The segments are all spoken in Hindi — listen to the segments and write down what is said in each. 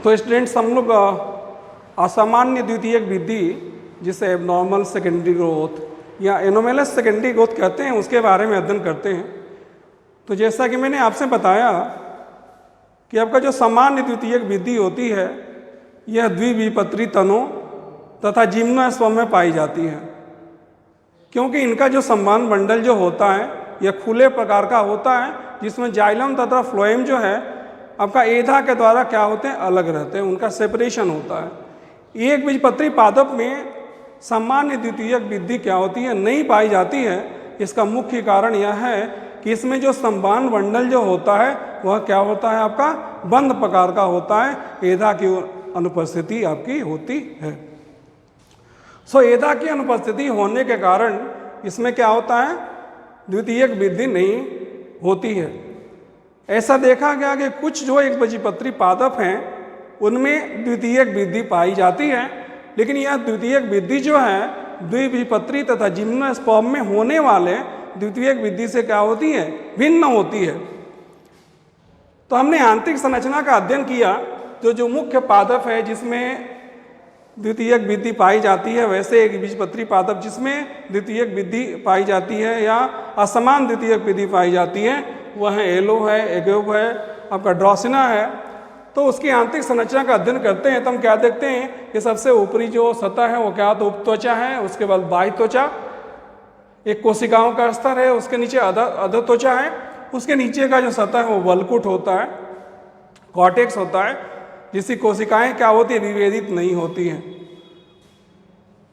तो स्टूडेंट्स हम लोग असामान्य द्वितीयक वृद्धि जिसे एबनॉर्मल सेकेंडरी ग्रोथ या एनोमेलस सेकेंडरी ग्रोथ कहते हैं उसके बारे में अध्ययन करते हैं। तो जैसा कि मैंने आपसे बताया कि आपका जो सामान्य द्वितीयक वृद्धि होती है यह द्विबीजपत्री तनों तथा जिम्नोस्पर्म में पाई जाती है, क्योंकि इनका जो संवहन मंडल जो होता है यह खुले प्रकार का होता है, जिसमें जाइलम तथा फ्लोएम जो है आपका एधा के द्वारा क्या होते हैं, अलग रहते हैं, उनका सेपरेशन होता है। एक बीजपत्री पादप में सामान्य द्वितीयक वृद्धि क्या होती है, नहीं पाई जाती है। इसका मुख्य कारण यह है कि इसमें जो संवहन मंडल जो होता है वह क्या होता है, आपका बंद प्रकार का होता है, एधा की अनुपस्थिति आपकी होती है। सो एधा की अनुपस्थिति होने के कारण इसमें क्या होता है, द्वितीयक वृद्धि नहीं होती है। ऐसा देखा गया कि कुछ जो एक बीजपत्री पादप हैं उनमें द्वितीयक वृद्धि पाई जाती है, लेकिन यह द्वितीयक वृद्धि जो है द्विबीजपत्री तथा जिम्नोस्पर्म में होने वाले द्वितीयक वृद्धि से क्या होती है, भिन्न होती है। तो हमने आंतरिक संरचना का अध्ययन किया, जो मुख्य पादप है जिसमें द्वितीयक वृद्धि पाई जाती है, वैसे एक बीजपत्री पादप जिसमें द्वितीयक वृद्धि पाई जाती है या असमान द्वितीयक वृद्धि पाई जाती है वह है एलो है, एगेव है, आपका ड्रॉसिना है। तो उसकी आंतरिक संरचना का अध्ययन करते हैं तो हम क्या देखते हैं कि सबसे ऊपरी जो सतह है वो क्या तो उपत्वचा है, उसके बाद बाह्य त्वचा, एक कोशिकाओं का स्तर है, उसके नीचे अधोत्वचा है, उसके नीचे का जो सतह है वो वल्कुट होता है, कॉर्टेक्स होता है, जिसकी कोशिकाएं क्या होती है, विभेदित नहीं होती हैं।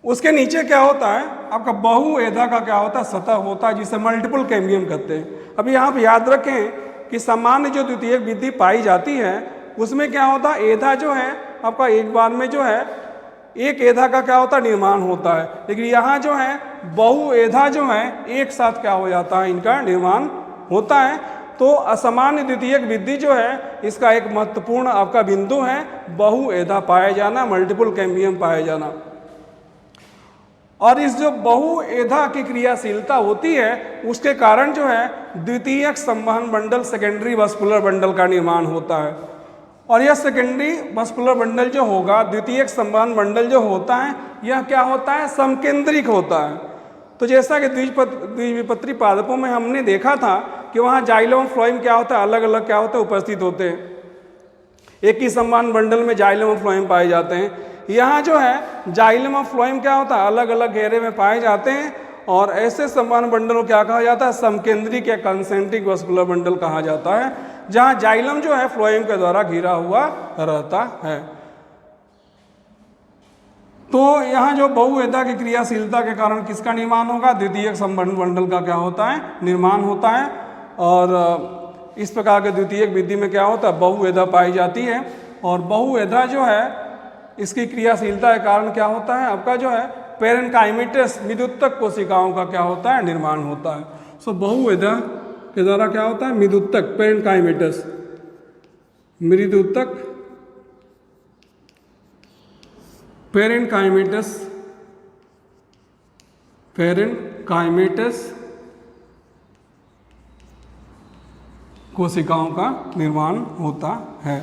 उसके नीचे क्या होता है, आपका बहुएधा का क्या होता है, सतह होता है, जिसे मल्टीपल कैम्बियम कहते हैं। अब यहाँ पर याद रखें कि सामान्य जो द्वितीयक वृद्धि पाई जाती है उसमें क्या होता है, एधा जो है आपका एक बार में जो है एक एधा का क्या होता है, निर्माण होता है, लेकिन यहाँ जो है बहुएधा जो है एक साथ क्या हो जाता है, इनका निर्माण होता है। तो असामान्य द्वितीयक वृद्धि जो है इसका एक महत्वपूर्ण आपका बिंदु है बहुएधा पाया जाना, मल्टीपल कैम्बियम पाया जाना। और इस जो बहुएधा की क्रियाशीलता होती है उसके कारण जो है द्वितीयक संवहन मंडल सेकेंडरी वस्कुलर बंडल का निर्माण होता है। और यह सेकेंडरी वस्कुलर बंडल जो होगा, द्वितीयक संवहन मंडल जो होता है यह क्या होता है, समकेंद्रिक होता है। तो जैसा कि द्विबीजपत्री पादपों में हमने देखा था कि वहाँ जाइलम फ्लोएम क्या होता है, अलग अलग क्या होता है, उपस्थित होते हैं। एक ही संवहन मंडल में जाइलम और फ्लोएम पाए जाते हैं। यहाँ जो है जाइलम और फ्लोएम क्या होता है, अलग अलग घेरे में पाए जाते हैं, और ऐसे संवहन बंडल को क्या कहा जाता है, समकेंद्रिक या कंसेंट्रिक वस्कुलर बंडल कहा जाता है, जहाँ जाइलम जो है फ्लोएम के द्वारा घिरा हुआ रहता है। तो यहाँ जो बहुएधा की क्रियाशीलता के कारण किसका निर्माण होगा, द्वितीयक संवहन बंडल का क्या होता है, निर्माण होता है। और इस प्रकार के द्वितीयक वृद्धि में क्या होता है, बहुएधा पाई जाती है। और बहुएधा जो है इसकी क्रियाशीलता के कारण क्या होता है, आपका जो है पेरेन्काइमेटस मृदुत्तक कोशिकाओं का क्या होता है, निर्माण होता है। सो बहुएधा के द्वारा क्या होता है, मृदुत्तक पेरेन्काइमेटस मृदुत्तक पेरेन्काइमेटस कोशिकाओं का निर्माण होता है।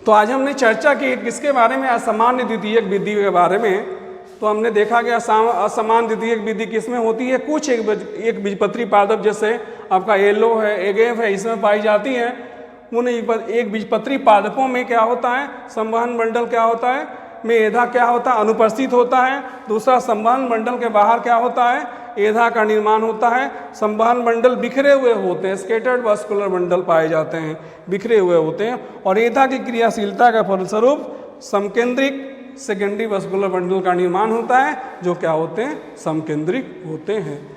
तो आज हमने चर्चा की किसके बारे में, असामान्य द्वितीयक वृद्धि के बारे में। तो हमने देखा कि असमान द्वितीयक वृद्धि किसमें होती है, कुछ एक बीजपत्री पादप जैसे आपका एलो है, एगेव है, इसमें पाई जाती है। उन एक बीजपत्री पादपों में क्या होता है, संवहन मंडल क्या होता है, में एधा क्या होता है, अनुपस्थित होता है। दूसरा संवहन मंडल के बाहर क्या होता है, एधा का निर्माण होता है। संवहन मंडल बिखरे हुए होते हैं, स्केटर्ड वस्कुलर मंडल पाए जाते हैं, बिखरे हुए होते हैं। और एधा की क्रियाशीलता के फलस्वरूप समकेंद्रिक सेकेंडरी वस्कुलर बंडल का निर्माण होता है, जो क्या होते हैं, समकेंद्रिक होते हैं।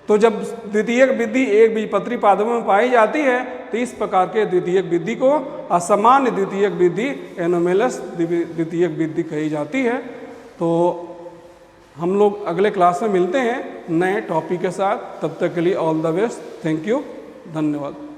तो जब द्वितीयक वृद्धि एक बीजपत्री पादपों में पाई जाती है तो इस प्रकार के द्वितीयक वृद्धि को असामान्य द्वितीयक वृद्धि, एनोमेलस द्वितीयक वृद्धि कही जाती है। तो हम लोग अगले क्लास में मिलते हैं नए टॉपिक के साथ। तब तक के लिए all the best, thank you, धन्यवाद।